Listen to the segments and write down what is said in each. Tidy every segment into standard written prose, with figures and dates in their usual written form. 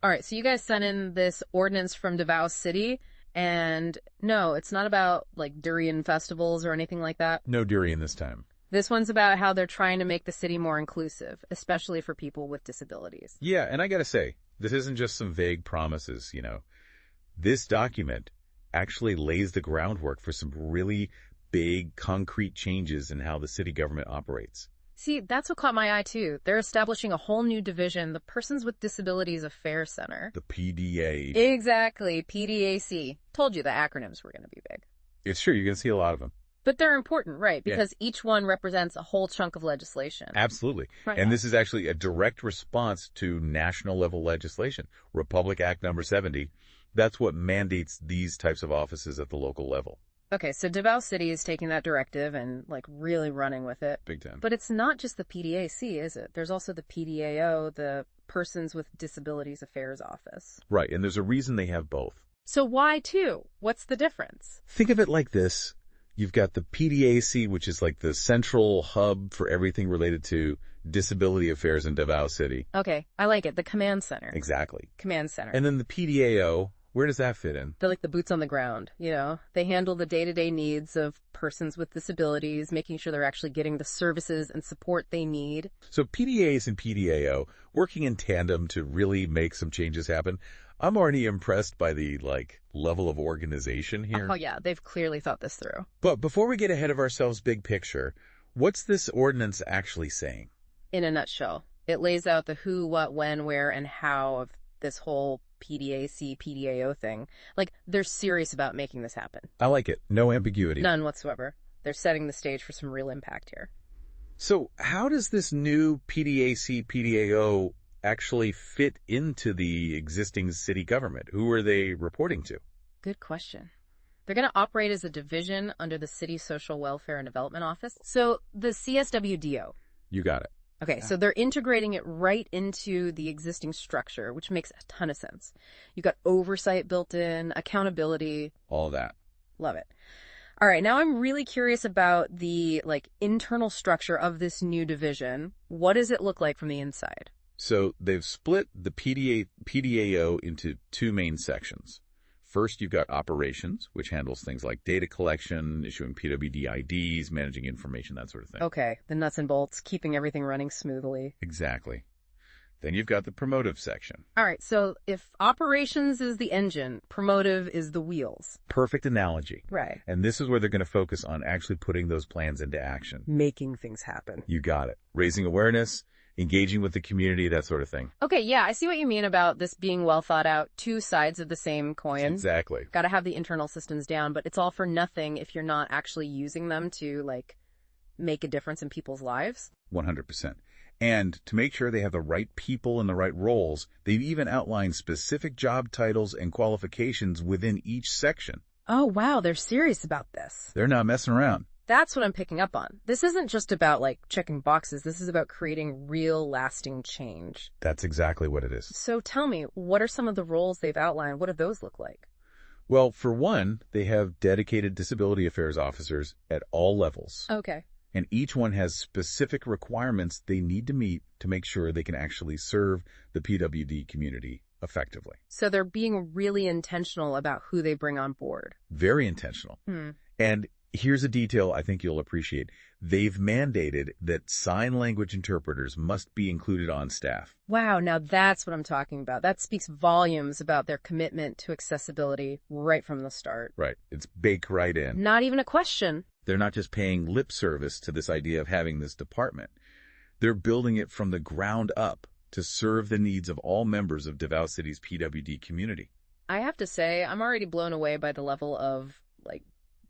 All right, so you guys sent in this ordinance from Davao City, and no, it's not about, like, durian festivals or anything like that. No durian this time. This one's about how they're trying to make the city more inclusive, especially for people with disabilities. Yeah, and I gotta say, this isn't just some vague promises, This document actually lays the groundwork for some really big, concrete changes in how the city government operates. See, that's what caught my eye, too. They're establishing a whole new division, the Persons with Disabilities Affairs Center. The PDA. Exactly, PDAC. Told you the acronyms were going to be big. It's true, you're going to see a lot of them. But they're important, right? Because Yeah. each one represents a whole chunk of legislation. Absolutely. Right. And this is actually a direct response to national-level legislation. Republic Act number 70. That's what mandates these types of offices at the local level. Okay, so Davao City is taking that directive and, like, really running with it. Big time. But it's not just the PDAC, is it? There's also the PDAO, the Persons with Disabilities Affairs Office. Right, and there's a reason they have both. So why two? What's the difference? Think of it like this. You've got the PDAC, which is like the central hub for everything related to disability affairs in Davao City. Okay, I like it. The command center. Exactly. Command center. And then the PDAO, where does that fit in? They're like the boots on the ground, They handle the day-to-day needs of persons with disabilities, making sure they're actually getting the services and support they need. So PDAs and PDAO working in tandem to really make some changes happen. I'm already impressed by the, level of organization here. Oh, yeah, they've clearly thought this through. But before we get ahead of ourselves big picture, what's this ordinance actually saying? In a nutshell, it lays out the who, what, when, where, and how of this whole PDAC, PDAO thing. Like, they're serious about making this happen. I like it. No ambiguity. None whatsoever. They're setting the stage for some real impact here. So how does this new PDAC, PDAO actually fit into the existing city government? Who are they reporting to? Good question. They're going to operate as a division under the City Social Welfare and Development Office. So the CSWDO. You got it. Okay, so they're integrating it right into the existing structure, which makes a ton of sense. You've got oversight built in, accountability. All that. Love it. All right, now I'm really curious about the, internal structure of this new division. What does it look like from the inside? So they've split the PDAO into two main sections. First, you've got operations, which handles things like data collection, issuing PWD IDs, managing information, that sort of thing. Okay, the nuts and bolts, keeping everything running smoothly. Exactly. Then you've got the promotive section. All right, so if operations is the engine, promotive is the wheels. Perfect analogy. Right. And this is where they're going to focus on actually putting those plans into action. Making things happen. You got it. Raising awareness, engaging with the community, that sort of thing. Okay, yeah, I see what you mean about this being well thought out. Two sides of the same coin. Exactly. Got to have the internal systems down, but it's all for nothing if you're not actually using them to, make a difference in people's lives. 100%. And to make sure they have the right people in the right roles, they've even outlined specific job titles and qualifications within each section. Oh, wow, they're serious about this. They're not messing around. That's what I'm picking up on. This isn't just about, checking boxes. This is about creating real, lasting change. That's exactly what it is. So tell me, what are some of the roles they've outlined? What do those look like? Well, for one, they have dedicated disability affairs officers at all levels. Okay. And each one has specific requirements they need to meet to make sure they can actually serve the PWD community effectively. So they're being really intentional about who they bring on board. Very intentional. And here's a detail I think you'll appreciate. They've mandated that sign language interpreters must be included on staff. Wow, now that's what I'm talking about. That speaks volumes about their commitment to accessibility right from the start. Right. It's baked right in. Not even a question. They're not just paying lip service to this idea of having this department. They're building it from the ground up to serve the needs of all members of Davao City's PWD community. I have to say, I'm already blown away by the level of,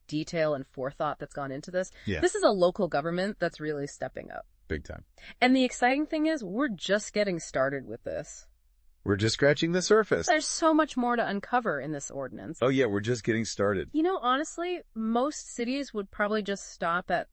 detail and forethought that's gone into this. Yeah. This is a local government that's really stepping up. Big time. And the exciting thing is, we're just getting started with this. We're just scratching the surface. There's so much more to uncover in this ordinance. Oh, yeah, we're just getting started. Honestly, most cities would probably just stop at,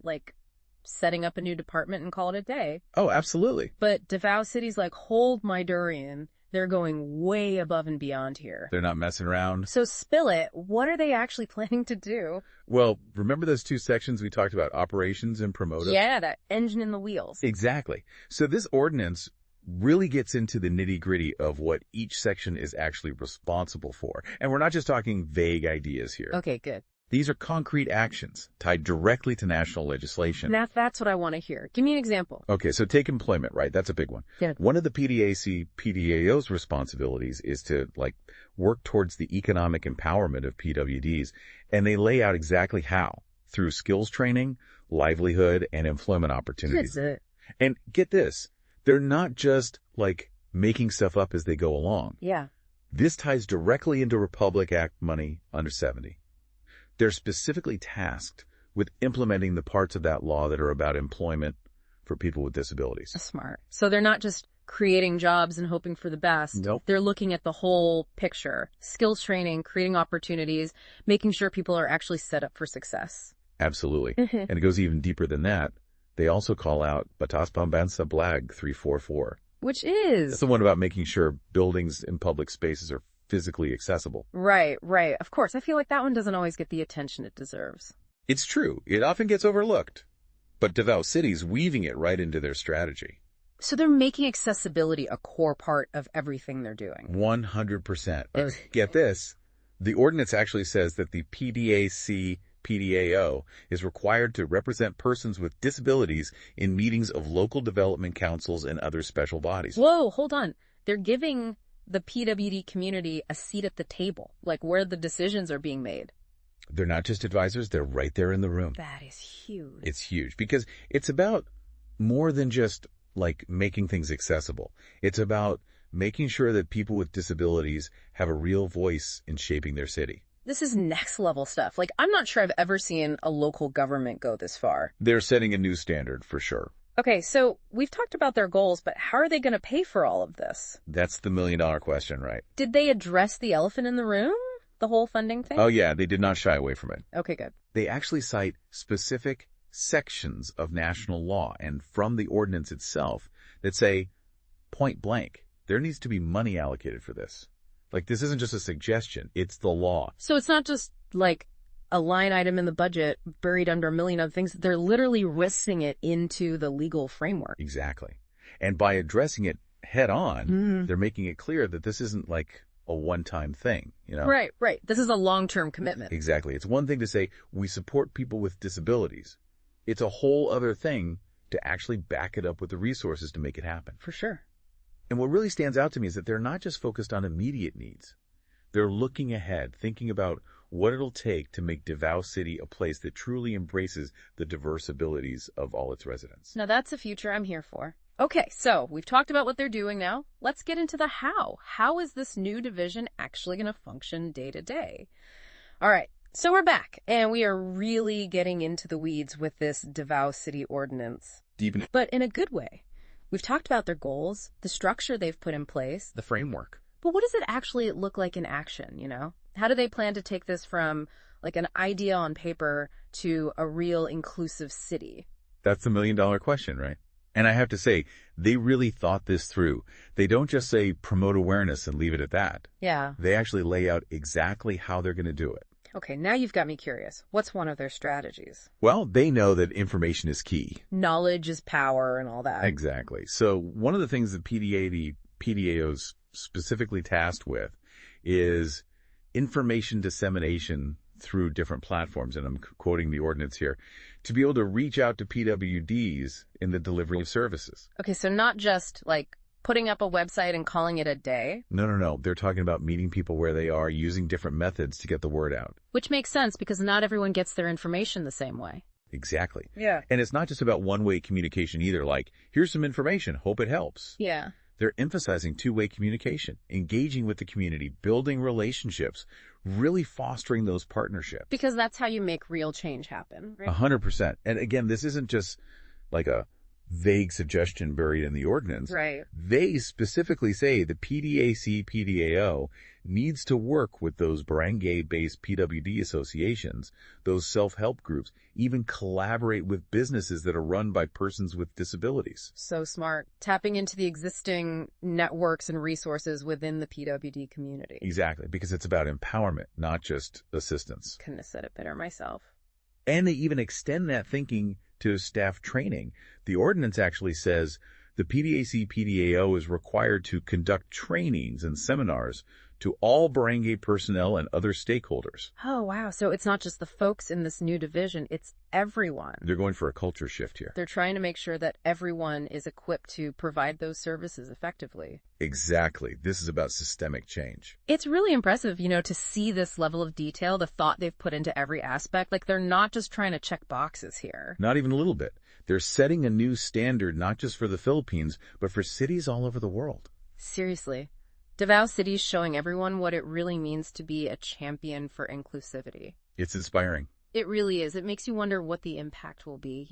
setting up a new department and call it a day. Oh, absolutely. But Davao City's hold my durian. They're going way above and beyond here. They're not messing around. So spill it. What are they actually planning to do? Well, remember those two sections we talked about, operations and promotive? Yeah, that engine in the wheels. Exactly. So this ordinance really gets into the nitty-gritty of what each section is actually responsible for. And we're not just talking vague ideas here. Okay, good. These are concrete actions tied directly to national legislation. That's what I want to hear. Give me an example. Okay, so take employment, right? That's a big one. Yeah. One of the PDAC-PDAO's responsibilities is to, work towards the economic empowerment of PWDs, and they lay out exactly how, through skills training, livelihood, and employment opportunities. That's it. And get this, they're not just, making stuff up as they go along. Yeah. This ties directly into Republic Act money under 70. They're specifically tasked with implementing the parts of that law that are about employment for people with disabilities. Smart. So they're not just creating jobs and hoping for the best. Nope. They're looking at the whole picture. Skills training, creating opportunities, making sure people are actually set up for success. Absolutely. And it goes even deeper than that. They also call out Batas Pambansa Blag 344. Which is? It's the one about making sure buildings and public spaces are physically accessible. Right. Of course, I feel like that one doesn't always get the attention it deserves. It's true. It often gets overlooked. But Davao City's weaving it right into their strategy. So they're making accessibility a core part of everything they're doing. 100%. Get this. The ordinance actually says that the PDAC-PDAO is required to represent persons with disabilities in meetings of local development councils and other special bodies. Whoa, hold on. They're giving the PWD community a seat at the table, where the decisions are being made. They're not just advisors, they're right there in the room. That is huge. It's huge because it's about more than just making things accessible. It's about making sure that people with disabilities have a real voice in shaping their city. This is next level stuff. I'm not sure I've ever seen a local government go this far. They're setting a new standard for sure. Okay, so we've talked about their goals, but how are they going to pay for all of this? That's the million-dollar question, right? Did they address the elephant in the room? The whole funding thing? Oh, yeah, they did not shy away from it. Okay, good. They actually cite specific sections of national law and from the ordinance itself that say, point blank, there needs to be money allocated for this. This isn't just a suggestion, it's the law. So it's not just a line item in the budget buried under a million other things. They're literally risking it into the legal framework. Exactly. And by addressing it head on, they're making it clear that this isn't a one-time thing, Right. This is a long-term commitment. Exactly. It's one thing to say we support people with disabilities. It's a whole other thing to actually back it up with the resources to make it happen. For sure. And what really stands out to me is that they're not just focused on immediate needs. They're looking ahead, thinking about what it'll take to make Davao City a place that truly embraces the diverse abilities of all its residents. Now that's a future I'm here for. Okay, so we've talked about what they're doing now. Let's get into the how. How is this new division actually going to function day to day? All right, so we're back, and we are really getting into the weeds with this Davao City ordinance. But in a good way. We've talked about their goals, the structure they've put in place, The framework. but what does it actually look like in action, How do they plan to take this from, an idea on paper to a real inclusive city? That's the million-dollar question, right? And I have to say, they really thought this through. They don't just say promote awareness and leave it at that. Yeah. They actually lay out exactly how they're going to do it. Okay, now you've got me curious. What's one of their strategies? Well, they know that information is key. Knowledge is power and all that. Exactly. So one of the things that PDAO's specifically tasked with is information dissemination through different platforms, and I'm quoting the ordinance here, to be able to reach out to PWDs in the delivery of services. Okay, so not just putting up a website and calling it a day. No. They're talking about meeting people where they are, using different methods to get the word out. Which makes sense because not everyone gets their information the same way. Exactly. Yeah. And it's not just about one-way communication either, here's some information, hope it helps. Yeah. They're emphasizing two-way communication, engaging with the community, building relationships, really fostering those partnerships. Because that's how you make real change happen, right? 100%. And again, this isn't just a vague suggestion buried in the ordinance. Right. They specifically say the PDAC-PDAO needs to work with those barangay-based PWD associations, those self-help groups, even collaborate with businesses that are run by persons with disabilities. So smart. Tapping into the existing networks and resources within the PWD community. Exactly, because it's about empowerment, not just assistance. Couldn't have said it better myself. And they even extend that thinking to staff training. The ordinance actually says The PDAC-PDAO is required to conduct trainings and seminars to all barangay personnel and other stakeholders. Oh, wow. So it's not just the folks in this new division, it's everyone. They're going for a culture shift here. They're trying to make sure that everyone is equipped to provide those services effectively. Exactly. This is about systemic change. It's really impressive, to see this level of detail, the thought they've put into every aspect. Like, they're not just trying to check boxes here. Not even a little bit. They're setting a new standard not just for the Philippines, but for cities all over the world. Seriously. Davao City's showing everyone what it really means to be a champion for inclusivity. It's inspiring. It really is. It makes you wonder what the impact will be,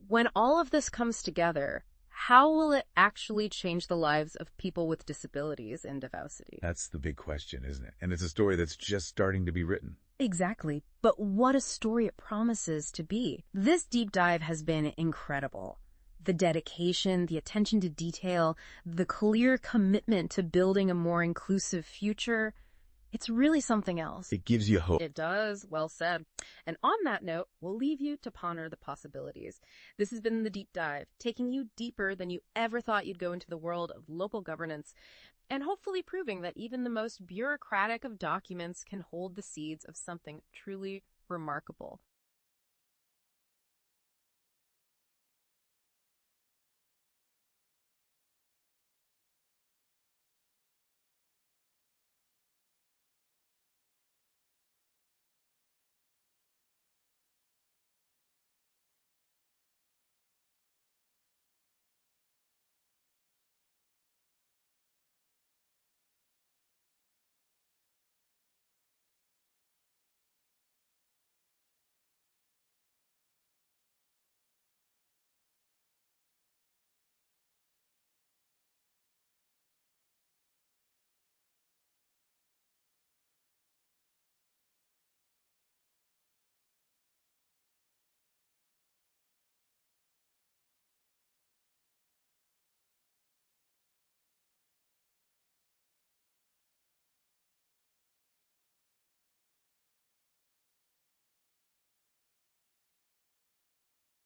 When all of this comes together, how will it actually change the lives of people with disabilities in Davao City? That's the big question, isn't it? And it's a story that's just starting to be written. Exactly. But what a story it promises to be. This deep dive has been incredible. The dedication, the attention to detail, the clear commitment to building a more inclusive future. It's really something else. It gives you hope. It does. Well said. And on that note, we'll leave you to ponder the possibilities. This has been The Deep Dive, taking you deeper than you ever thought you'd go into the world of local governance, and hopefully proving that even the most bureaucratic of documents can hold the seeds of something truly remarkable.